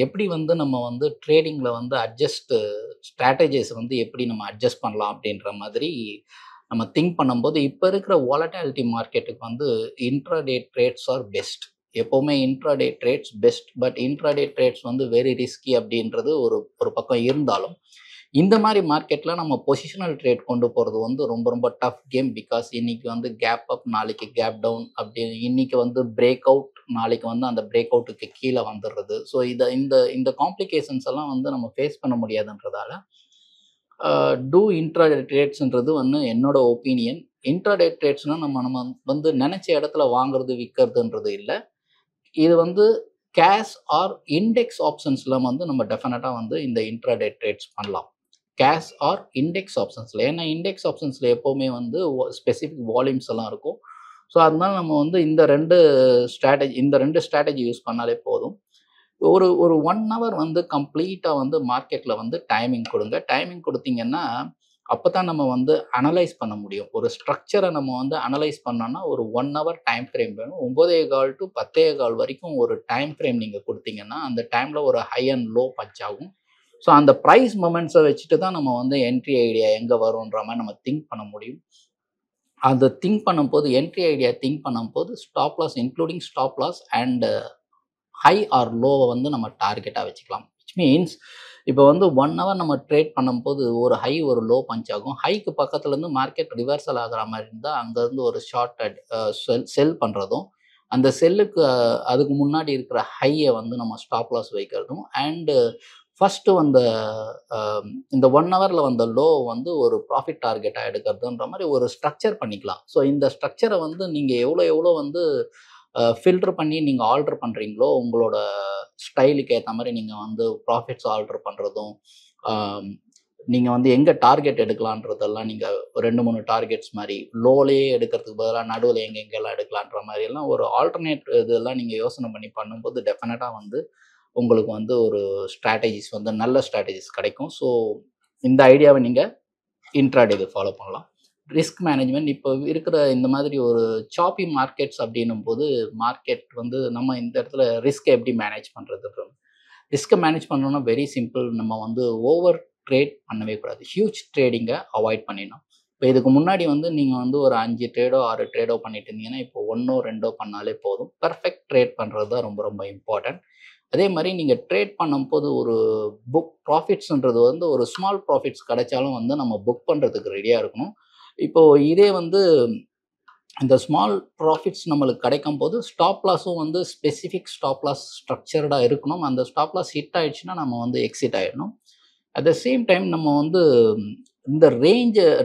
எப்படி வந்து நம்ம வந்து ட்ரேடிங்ல வந்து ஸ்ட்ராட்டஜிஸ் வந்து எப்படி நம்ம அட்ஜஸ்ட் பண்ணலாம் அப்படின்ற மாதிரி நம்ம திங்க் பண்ணும்போது, இப்போ இருக்கிற வாலட்டாலிட்டி மார்க்கெட்டுக்கு வந்து இன்ட்ராடே ட்ரேட்ஸ் ஆர் பெஸ்ட். எப்பவுமே intraday trades best. But intraday trades வந்து வெரி ரிஸ்கி அப்படின்றது ஒரு ஒரு பக்கம் இருந்தாலும், இந்த மாதிரி மார்க்கெட்ல நம்ம பொசிஷனல் ட்ரேட் கொண்டு போறது வந்து ரொம்ப ரொம்ப டஃப் கேம். பிகாஸ் இன்னைக்கு வந்து கேப் அப், நாளைக்கு கேப் டவுன், அப்படி இன்னைக்கு வந்து பிரேக் அவுட், நாளைக்கு வந்து அந்த பிரேக் அவுட்டுக்கு கீழே வந்துடுறது. ஸோ இந்த இந்த காம்ப்ளிகேஷன்ஸ் எல்லாம் வந்து நம்ம ஃபேஸ் பண்ண முடியாதுன்றதால டூ இன்ட்ராடே ட்ரேட்ஸ்ன்றது வந்து என்னோட ஒப்பீனியன். இன்ட்ராடே ட்ரேட்ஸ்னால் நம்ம வந்து நினச்ச இடத்துல வாங்குறது விற்கிறதுன்றது இல்லை. இது வந்து கேஷ் ஆர் இண்டெக்ஸ் ஆப்ஷன்ஸில் வந்து நம்ம டெஃபினட்டாக வந்து இந்த இன்ட்ராடே ட்ரேட்ஸ் பண்ணலாம். கேஷ் ஆர் இண்டெக்ஸ் ஆப்ஷன்ஸில். ஏன்னா இண்டெக்ஸ் ஆப்ஷன்ஸில் எப்போவுமே வந்து ஸ்பெசிஃபிக் வால்யூம்ஸ் எல்லாம் இருக்கும். ஸோ அதனால நம்ம வந்து இந்த ரெண்டு ஸ்ட்ராட்டஜி யூஸ் பண்ணாலே போதும். ஒரு ஒரு 1 ஹவர் வந்து கம்ப்ளீட்டாக வந்து மார்க்கெட்டில் வந்து டைமிங் கொடுங்க. டைமிங் கொடுத்தீங்கன்னா அப்போ தான் நம்ம வந்து அனலைஸ் பண்ண முடியும். ஒரு ஸ்ட்ரக்சரை நம்ம வந்து அனலைஸ் பண்ணோன்னா ஒரு 1 ஹவர் டைம் ஃப்ரேம் வேணும். 9:15 to 10:15 வரைக்கும் ஒரு டைம் ஃப்ரேம் நீங்கள் கொடுத்தீங்கன்னா அந்த டைமில் ஒரு ஹை அண்ட் லோ பஞ்ச் ஆகும். ஸோ அந்த ப்ரைஸ் மொமெண்ட்ஸை வச்சுட்டு தான் நம்ம வந்து என்ட்ரி ஐடியா எங்கே வரும்ன்ற மாதிரி நம்ம திங்க் பண்ண முடியும். அதை திங்க் பண்ணும்போது, என்ட்ரி ஐடியா திங்க் பண்ணும்போது stop loss including stop loss and high or லோவை வந்து நம்ம டார்கெட்டாக வச்சுக்கலாம். விச் மீன்ஸ் இப்போ வந்து 1 ஹவர் நம்ம ட்ரேட் பண்ணும்போது ஒரு ஹை ஒரு லோ பஞ்ச் ஆகும். ஹைக்கு பக்கத்துலேருந்து மார்க்கெட் ரிவர்சல் ஆகிற மாதிரி இருந்தால் அங்கேருந்து ஒரு செல் பண்ணுறதும், அந்த செல்லுக்கு அதுக்கு முன்னாடி இருக்கிற ஹையை வந்து நம்ம ஸ்டாப் லாஸ் வைக்கிறதும், அண்டு ஃபஸ்ட்டு வந்த இந்த 1 ஹவரில் வந்த லோ வந்து ஒரு ப்ராஃபிட் டார்கெட்டாக எடுக்கிறதுன்ற மாதிரி ஒரு ஸ்ட்ரக்சர் பண்ணிக்கலாம். ஸோ இந்த ஸ்ட்ரக்சரை வந்து நீங்கள் எவ்வளோ வந்து ஃபில்டர் பண்ணி நீங்கள் ஆல்டர் பண்ணுறீங்களோ, உங்களோட ஸ்டைலுக்கு ஏற்ற மாதிரி நீங்கள் வந்து ப்ராஃபிட்ஸ் ஆல்டர் பண்ணுறதும், நீங்கள் வந்து எங்கே டார்கெட் எடுக்கலான்றதெல்லாம் நீங்கள் 2-3 டார்கெட்ஸ் மாதிரி லோலேயே எடுக்கிறதுக்கு பதிலாக நடுவில் எங்கெங்கெல்லாம் எடுக்கலான்ற மாதிரியெல்லாம் ஒரு ஆல்டர்னேட் இதெல்லாம் நீங்கள் யோசனை பண்ணி பண்ணும்போது டெஃபினட்டாக வந்து உங்களுக்கு வந்து ஒரு ஸ்ட்ராட்டஜிஸ் வந்து நல்ல ஸ்ட்ராட்டஜிஸ் கிடைக்கும். ஸோ இந்த ஐடியாவை நீங்கள் இன்ட்ராடேக்கு ஃபாலோ பண்ணலாம். ரிஸ்க் மேனேஜ்மெண்ட் இப்போ இருக்கிற இந்த மாதிரி ஒரு சாப்பி மார்க்கெட்ஸ் அப்படின்னும் போது மார்க்கெட் வந்து நம்ம இந்த இடத்துல ரிஸ்க் எப்படி மேனேஜ் பண்ணுறது? ரிஸ்க்கை மேனேஜ் பண்ணணும்னா வெரி சிம்பிள். நம்ம வந்து ஓவர் ட்ரேட் பண்ணவே கூடாது. ஹியூஜ் ட்ரேடிங்கை அவாய்ட் பண்ணிடணும். இப்போ இதுக்கு முன்னாடி வந்து நீங்கள் வந்து ஒரு 5 ட்ரேடோ 6 ட்ரேடோ பண்ணிட்டு இருந்தீங்கன்னா இப்போ 1ஓ 2ஓ பண்ணாலே போதும். பர்ஃபெக்ட் ட்ரேட் பண்ணுறது தான் ரொம்ப ரொம்ப இம்பார்ட்டன்ட். அதே மாதிரி நீங்கள் ட்ரேட் பண்ணும்போது ஒரு புக் ப்ராஃபிட்ஸ்ன்றது வந்து ஒரு ஸ்மால் ப்ராஃபிட்ஸ் கிடைச்சாலும் வந்து நம்ம புக் பண்ணுறதுக்கு ரெடியாக இருக்கணும். இப்போது இதே வந்து இந்த ஸ்மால் ப்ராஃபிட்ஸ் நம்மளுக்கு கிடைக்கும் போது ஸ்டாப் லாஸும் வந்து ஸ்பெசிஃபிக் ஸ்டாப் லாஸ் ஸ்ட்ரக்சர்டாக இருக்கணும். அந்த ஸ்டாப் லாஸ் ஹிட் ஆகிடுச்சுன்னா நம்ம வந்து எக்ஸிட் ஆகிடணும். அட் த சேம் டைம் நம்ம வந்து இந்த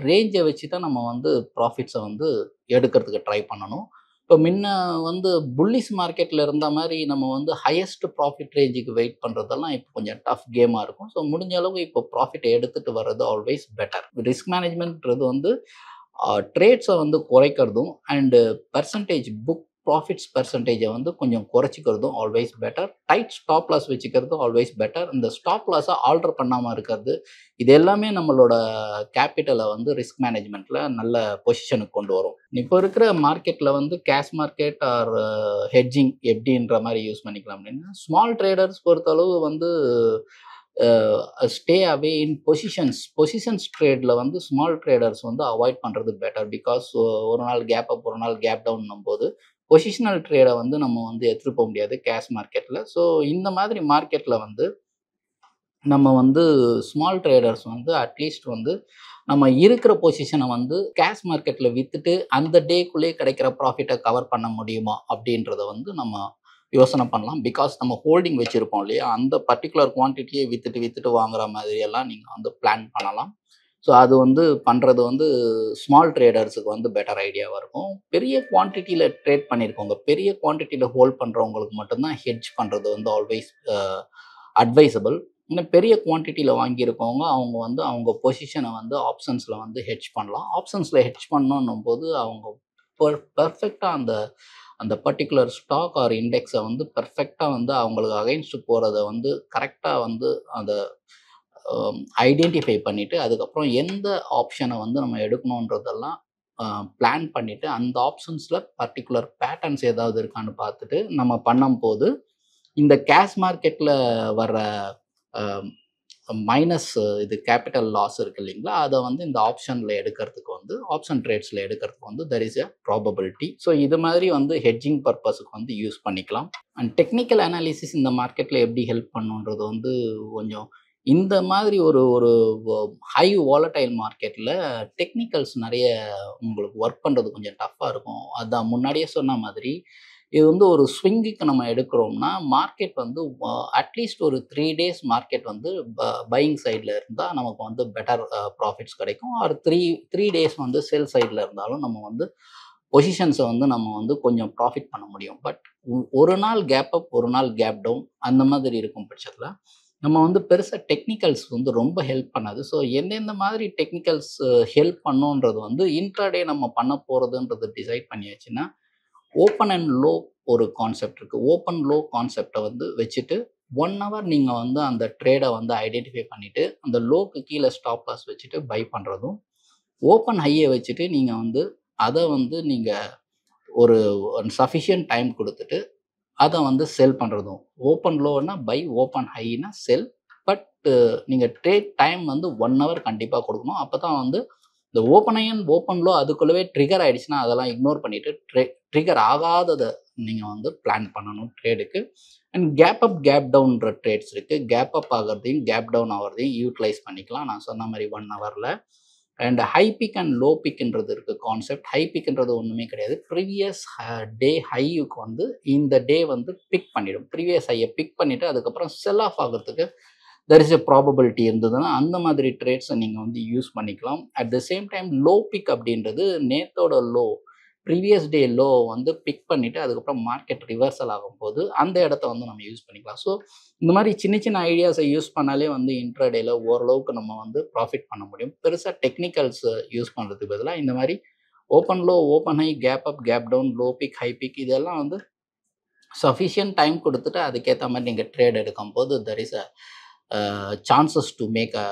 ரேஞ்சை வச்சு தான் நம்ம வந்து ப்ராஃபிட்ஸை வந்து எடுக்கிறதுக்கு ட்ரை பண்ணணும். இப்போ முன்ன வந்து புல்லிஷ் மார்க்கெட்டில் இருந்த மாதிரி நம்ம வந்து ஹையஸ்ட் ப்ராஃபிட் ரேஞ்சுக்கு வெயிட் பண்ணுறதெல்லாம் இப்போ கொஞ்சம் டஃப் கேமாக இருக்கும். ஸோ முடிஞ்ச அளவுக்கு இப்போ ப்ராஃபிட்டை எடுத்துகிட்டு வர்றது ஆல்வேஸ் பெட்டர். ரிஸ்க் மேனேஜ்மெண்ட்ன்றது வந்து ட்ரேட்ஸை வந்து குறைக்கிறதும் அண்டு புக் ப்ராஃபிட்ஸ் பெர்சன்டேஜை வந்து கொஞ்சம் குறைச்சிக்கிறதும் always better. Tight stop loss வச்சுக்கிறதும் ஆல்வேஸ் பெட்டர். இந்த ஸ்டாப் லாஸை ஆல்டர் பண்ணாமல் இருக்கிறது, இது எல்லாமே நம்மளோட கேபிட்டலை வந்து ரிஸ்க் மேனேஜ்மெண்ட்டில் நல்ல பொசிஷனுக்கு கொண்டு வரும். இப்போ இருக்கிற மார்க்கெட்டில் வந்து கேஷ் மார்க்கெட் ஆர் ஹெட்ஜிங் எப்படின்ற மாதிரி யூஸ் பண்ணிக்கலாம் அப்படின்னா, ஸ்மால் ட்ரேடர்ஸ் பொறுத்தளவு வந்து ஸ்டே அவே இன் பொசிஷன்ஸ் ட்ரேடில் வந்து ஸ்மால் ட்ரேடர்ஸ் வந்து அவாய்ட் பண்ணுறது பெட்டர். பிகாஸ் ஒரு நாள் கேப் அப், ஒரு நாள் கேப் டவுன்னும் போது பொசிஷனல் ட்ரேடை வந்து நம்ம வந்து எடுத்துகிட்டு போக முடியாது கேஷ் மார்க்கெட்டில். ஸோ இந்த மாதிரி மார்க்கெட்டில் வந்து நம்ம வந்து ஸ்மால் ட்ரேடர்ஸ் வந்து அட்லீஸ்ட் வந்து நம்ம இருக்கிற பொசிஷனை வந்து கேஷ் மார்க்கெட்டில் விற்றுட்டு அந்த டேக்குள்ளே கிடைக்கிற ப்ராஃபிட்டை கவர் பண்ண முடியுமா அப்படின்றத வந்து நம்ம யோசனை பண்ணலாம். பிகாஸ் நம்ம ஹோல்டிங் வச்சுருப்போம் இல்லையா, அந்த பர்டிகுலர் குவான்டிட்டியை விற்றுட்டு வாங்குற மாதிரியெல்லாம் நீங்கள் வந்து பிளான் பண்ணலாம். ஸோ அது வந்து பண்ணுறது வந்து ஸ்மால் ட்ரேடர்ஸுக்கு வந்து பெட்டர் ஐடியாவாக இருக்கும். பெரிய குவான்டிட்டியில் ட்ரேட் பண்ணியிருக்கவங்க, பெரிய குவான்டிட்டியில் ஹோல்ட் பண்ணுறவங்களுக்கு மட்டும்தான் ஹெட்ஜ் பண்ணுறது வந்து ஆல்வேஸ் அட்வைசபிள். இன்னும் பெரிய குவான்டிட்டியில் வாங்கியிருக்கவங்க அவங்க வந்து அவங்க பொசிஷனை வந்து ஆப்ஷன்ஸில் வந்து ஹெட்ஜ் பண்ணலாம். ஆப்ஷன்ஸில் ஹெட்ஜ் பண்ணணும் போது அவங்க பர்ஃபெக்டாக அந்த பர்டிகுலர் ஸ்டாக் ஆர் இண்டெக்ஸை வந்து பர்ஃபெக்டாக வந்து அவங்களுக்கு அகைன்ஸ்ட் போகிறத வந்து கரெக்டாக வந்து அதை ஐடென்டிஃபை பண்ணிவிட்டு அதுக்கப்புறம் எந்த ஆப்ஷனை வந்து நம்ம எடுக்கணுன்றதெல்லாம் பிளான் பண்ணிவிட்டு அந்த ஆப்ஷன்ஸில் பர்டிகுலர் பேட்டர்ன்ஸ் ஏதாவது இருக்கான்னு பார்த்துட்டு நம்ம பண்ணும்போது இந்த கேஷ் மார்க்கெட்டில் வர்ற மைனஸ் இது கேபிட்டல் லாஸ் இருக்கு இல்லைங்களா, அதை வந்து இந்த ஆப்ஷனில் எடுக்கிறதுக்கு வந்து ஆப்ஷன் ட்ரேட்ஸில் எடுக்கிறதுக்கு வந்து there is a probability. So இது மாதிரி வந்து ஹெட்ஜிங் பர்பஸுக்கு வந்து யூஸ் பண்ணிக்கலாம். அண்ட் டெக்னிக்கல் அனாலிசிஸ் இந்த மார்க்கெட்டில் எப்படி ஹெல்ப் பண்ணுன்றது வந்து கொஞ்சம் இந்த மாதிரி ஒரு ஒரு ஹை வாலடைல் மார்க்கெட்டில் டெக்னிக்கல்ஸ் நிறைய உங்களுக்கு ஒர்க் பண்ணுறது கொஞ்சம் டஃப்பாக இருக்கும். அதான் முன்னாடியே சொன்ன மாதிரி இது வந்து ஒரு ஸ்விங்குக்கு நம்ம எடுக்கிறோம்னா மார்க்கெட் வந்து அட்லீஸ்ட் ஒரு 3 டேஸ் மார்க்கெட் வந்து பையிங் சைடில் இருந்தால் நமக்கு வந்து பெட்டர் ப்ராஃபிட்ஸ் கிடைக்கும். ஒரு த்ரீ டேஸ் வந்து செல் சைடில் இருந்தாலும் நம்ம வந்து பொசிஷன்ஸை வந்து நம்ம வந்து கொஞ்சம் ப்ராஃபிட் பண்ண முடியும். பட் ஒரு நாள் கேப் அப், ஒரு நாள் கேப் டவுன் அந்த மாதிரி இருக்கும் பட்சத்தில் நம்ம வந்து பெருசாக டெக்னிக்கல்ஸ் வந்து ரொம்ப ஹெல்ப் பண்ணாது. ஸோ எந்தெந்த மாதிரி டெக்னிக்கல்ஸ் ஹெல்ப் பண்ணுன்றது வந்து இன்ட்ராடே நம்ம பண்ண போகிறதுன்றது டிசைட் பண்ணியாச்சுன்னா ஓப்பன் அண்ட் லோ ஒரு கான்செப்ட் இருக்குது. ஓப்பன் லோ கான்செப்டை வந்து வச்சுட்டு 1 hour நீங்கள் வந்து அந்த ட்ரேடை வந்து ஐடென்டிஃபை பண்ணிவிட்டு அந்த லோக்கு கீழே ஸ்டாப் லாஸ் வச்சுட்டு பை பண்ணுறதும், ஓப்பன் ஹையை வச்சுட்டு நீங்கள் வந்து அதை வந்து நீங்கள் ஒரு சஃபிஷியன்ட் டைம் கொடுத்துட்டு அதை வந்து செல் பண்ணுறதும். ஓப்பன் லோன்னா பை, ஓப்பன் ஹைனா செல். பட் நீங்கள் ட்ரேட் டைம் வந்து 1 hour கண்டிப்பாக கொடுக்கணும். அப்போ தான் வந்து இந்த ஓப்பன் லோ அதுக்குள்ளவே ட்ரிகர் ஆகிடுச்சுன்னா அதெல்லாம் இக்னோர் பண்ணிவிட்டு ட்ரிகர் ஆகாததை நீங்கள் வந்து பிளான் பண்ணணும் ட்ரேடுக்கு. அண்ட் கேப் அப் கேப் டவுன்ற ட்ரேட்ஸ் இருக்குது. கேப் அப் ஆகிறதையும் கேப் டவுன் ஆகிறதையும் யூட்டிலைஸ் பண்ணிக்கலாம் நான் சொன்ன மாதிரி 1 hourல. And high pick and low பிக்ன்றது இருக்குது கான்செப்ட். ஹை பிக்ன்றது ஒன்றுமே கிடையாது. ப்ரீவியஸ் டே ஹையுக்கு வந்து இந்த டே வந்து பிக் பண்ணிடும். ப்ரீவியஸ் ஹையை பிக் பண்ணிவிட்டு அதுக்கப்புறம் செல் ஆஃப் ஆகிறதுக்கு தெர் இஸ் எ ப்ராபபிலிட்டி இருந்ததுன்னா அந்த மாதிரி ட்ரேட்ஸை நீங்கள் வந்து யூஸ் பண்ணிக்கலாம். At the same time low big அப்படின்றது நேத்தோட லோ, ப்ரீவியஸ் டே லோ வந்து பிக் பண்ணிவிட்டு அதுக்கப்புறம் மார்க்கெட் ரிவர்சல் ஆகும்போது அந்த இடத்த வந்து நம்ம யூஸ் பண்ணிக்கலாம். ஸோ இந்த மாதிரி சின்ன சின்ன ஐடியாஸை யூஸ் பண்ணாலே வந்து இன்ட்ராடேல ஓரளவுக்கு நம்ம வந்து ப்ராஃபிட் பண்ண முடியும். பெருசாக டெக்னிக்கல்ஸ் யூஸ் பண்ணுறதுக்கு பதிலாக இந்த மாதிரி open low, open high, gap up, gap down, low pick, high pick இதெல்லாம் வந்து சஃபிஷியன்ட் டைம் கொடுத்துட்டு அதுக்கேற்ற மாதிரி நீங்கள் ட்ரேட் எடுக்கும்போது there is a chances to make a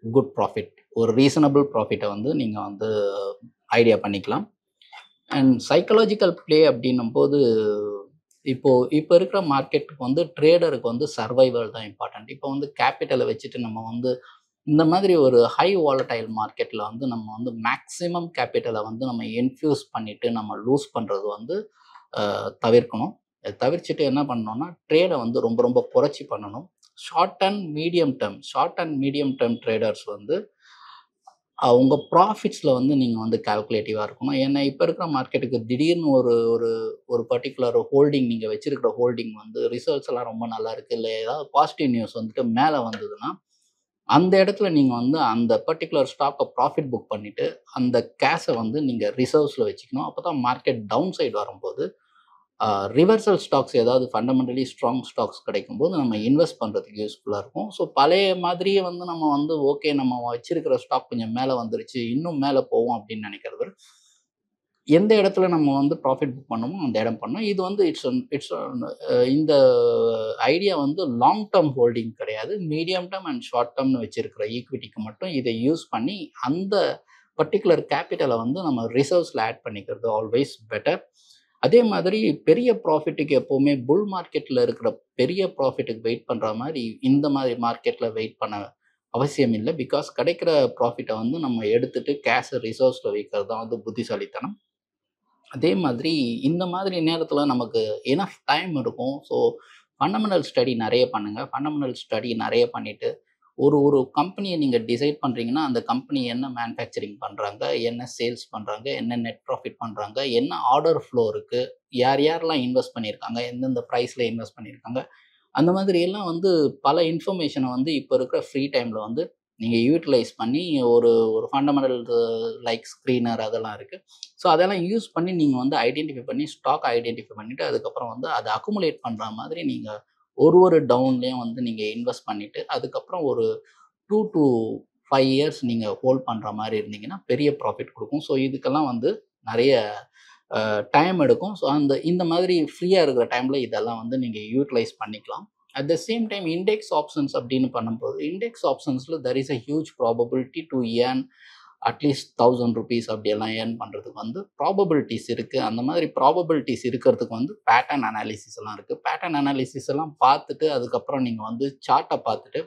good profit. ஒரு ரீசனபிள் ப்ராஃபிட்டை வந்து நீங்கள் வந்து ஐடியா பண்ணிக்கலாம். அண்ட் சைக்கலாஜிக்கல் ப்ளே அப்படின்னும் போது இப்போ இருக்கிற மார்க்கெட்டுக்கு வந்து ட்ரேடருக்கு வந்து சர்வைவல் தான் இம்பார்ட்டன்ட். இப்போ வந்து கேபிட்டலை வச்சுட்டு நம்ம வந்து இந்த மாதிரி ஒரு ஹை வாலடைல் மார்க்கெட்டில் வந்து நம்ம வந்து மேக்ஸிமம் கேபிட்டலை வந்து நம்ம இன்ஃப்யூஸ் பண்ணிவிட்டு நம்ம லூஸ் பண்ணுறது வந்து தவிர்க்கணும். தவிர்த்துட்டு என்ன பண்ணணும்னா ட்ரேடை வந்து ரொம்ப ரொம்ப குறைச்சி பண்ணணும். Short and medium term traders வந்து அவங்க ப்ராஃபிட்ஸில் வந்து நீங்கள் வந்து கால்குலேட்டிவாக இருக்கணும். ஏன்னா இப்போ இருக்கிற மார்க்கெட்டுக்கு திடீர்னு ஒரு ஒரு ஒரு பர்டிகுலர் ஹோல்டிங் நீங்கள் வச்சுருக்கிற ஹோல்டிங் வந்து ரிசல்ட்ஸ் எல்லாம் ரொம்ப நல்லா இருக்குது, இல்லை ஏதாவது பாசிட்டிவ் நியூஸ் வந்துட்டு மேலே வந்ததுன்னா அந்த இடத்துல நீங்கள் வந்து அந்த பர்டிகுலர் ஸ்டாக்கை ப்ராஃபிட் புக் பண்ணிவிட்டு அந்த கேஷை வந்து நீங்கள் ரிசர்வ்ஸில் வச்சுக்கணும். அப்போ தான் மார்க்கெட் டவுன் சைடு வரும்போது ரிவர்சல் ஸ்டாக்ஸ் ஏதாவது ஃபண்டமெண்டலி ஸ்ட்ராங் ஸ்டாக்ஸ் கிடைக்கும்போது நம்ம இன்வெஸ்ட் பண்ணுறதுக்கு யூஸ்ஃபுல்லாக இருக்கும். ஸோ பழைய மாதிரியே வந்து நம்ம வந்து ஓகே நம்ம வச்சிருக்கிற ஸ்டாக் கொஞ்சம் மேலே வந்துருச்சு, இன்னும் மேலே போவோம் அப்படின்னு நினைக்கிறது எந்த இடத்துல நம்ம வந்து ப்ராஃபிட் புக் பண்ணணுமோ அந்த இடம் பண்ணணும். இது வந்து இட்ஸ் இந்த ஐடியா வந்து லாங் டேர்ம் ஹோல்டிங் கிடையாது. மீடியம் டேர்ம் அண்ட் ஷார்ட் டேர்ம்னு வச்சிருக்கிற ஈக்விட்டிக்கு மட்டும் இதை யூஸ் பண்ணி அந்த பர்டிகுலர் கேபிட்டலை வந்து நம்ம ரிசர்வ்ஸில் ஆட் பண்ணிக்கிறது ஆல்வேஸ் பெட்டர். அதே மாதிரி பெரிய ப்ராஃபிட்டுக்கு எப்போவுமே புல் மார்க்கெட்டில் இருக்கிற பெரிய ப்ராஃபிட்டுக்கு வெயிட் பண்ணுற மாதிரி இந்த மாதிரி மார்க்கெட்டில் வெயிட் பண்ண அவசியம் இல்லை. பிகாஸ் கிடைக்கிற ப்ராஃபிட்டை வந்து நம்ம எடுத்துகிட்டு கேஷை ரிசர்வ்ஸில் வைக்கிறது தான் வந்து புத்திசாலித்தனம். அதே மாதிரி இந்த மாதிரி நேரத்தில் நமக்கு எனஃப் டைம் இருக்கும். ஸோ ஃபண்டமெண்டல் ஸ்டடி நிறைய பண்ணுங்கள். ஃபண்டமெண்டல் ஸ்டடி நிறைய பண்ணிவிட்டு ஒரு கம்பெனியை நீங்கள் டிசைட் பண்ணுறீங்கன்னா அந்த கம்பெனி என்ன மேனுஃபேக்சரிங் பண்ணுறாங்க, என்ன சேல்ஸ் பண்ணுறாங்க, என்ன நெட் ப்ராஃபிட் பண்ணுறாங்க, என்ன ஆர்டர் ஃப்ளோ இருக்குது, யாரெல்லாம் இன்வெஸ்ட் பண்ணியிருக்காங்க, எந்தெந்த ப்ரைஸில் இன்வெஸ்ட் பண்ணியிருக்காங்க, அந்த மாதிரி எல்லாம் வந்து பல இன்ஃபர்மேஷனை வந்து இப்போ இருக்கிற ஃப்ரீ டைமில் வந்து நீங்கள் யூட்டிலைஸ் பண்ணி ஒரு ஒரு ஃபண்டமெண்டல் லைக் ஸ்க்ரீனர் அதெல்லாம் இருக்குது. ஸோ அதெல்லாம் யூஸ் பண்ணி நீங்கள் வந்து ஐடென்டிஃபை பண்ணி ஸ்டாக் ஐடென்டிஃபை பண்ணிவிட்டு அதுக்கப்புறம் வந்து அதை அக்குமுலேட் பண்ணுற மாதிரி நீங்கள் ஒரு டவுன்லேயும் வந்து நீங்கள் இன்வெஸ்ட் பண்ணிவிட்டு அதுக்கப்புறம் ஒரு 2 to 5 years நீங்கள் ஹோல்ட் பண்ணுற மாதிரி இருந்தீங்கன்னா பெரிய ப்ராஃபிட் கொடுக்கும். ஸோ இதுக்கெல்லாம் வந்து நிறைய டைம் எடுக்கும். ஸோ இந்த மாதிரி ஃப்ரீயாக இருக்கிற டைமில் இதெல்லாம் வந்து நீங்கள் யூட்டிலைஸ் பண்ணிக்கலாம். At the same time index options அப்படின்னு பண்ணும்போது இண்டெக்ஸ் ஆப்ஷன்ஸில் there is a huge probability to earn at least ₹1000 அப்படியெல்லாம் ஏர்ன் பண்ணுறதுக்கு வந்து ப்ராபபிலிட்டிஸ் இருக்குது. அந்த மாதிரி ப்ராபபிலிட்டிஸ் இருக்கிறதுக்கு வந்து பேட்டர்ன் அனாலிசிஸ் எல்லாம் இருக்குது. பேட்டர்ன் அனாலிசிஸ் எல்லாம் பார்த்துட்டு அதுக்கப்புறம் நீங்கள் வந்து சார்ட்டை பார்த்துட்டு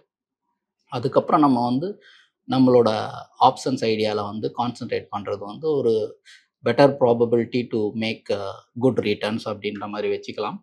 அதுக்கப்புறம் நம்ம வந்து நம்மளோட ஆப்ஷன்ஸ் ஐடியாவில் வந்து கான்சென்ட்ரேட் பண்ணுறது வந்து ஒரு better probability to make good returns அப்படின்ற மாதிரி வச்சுக்கலாம்.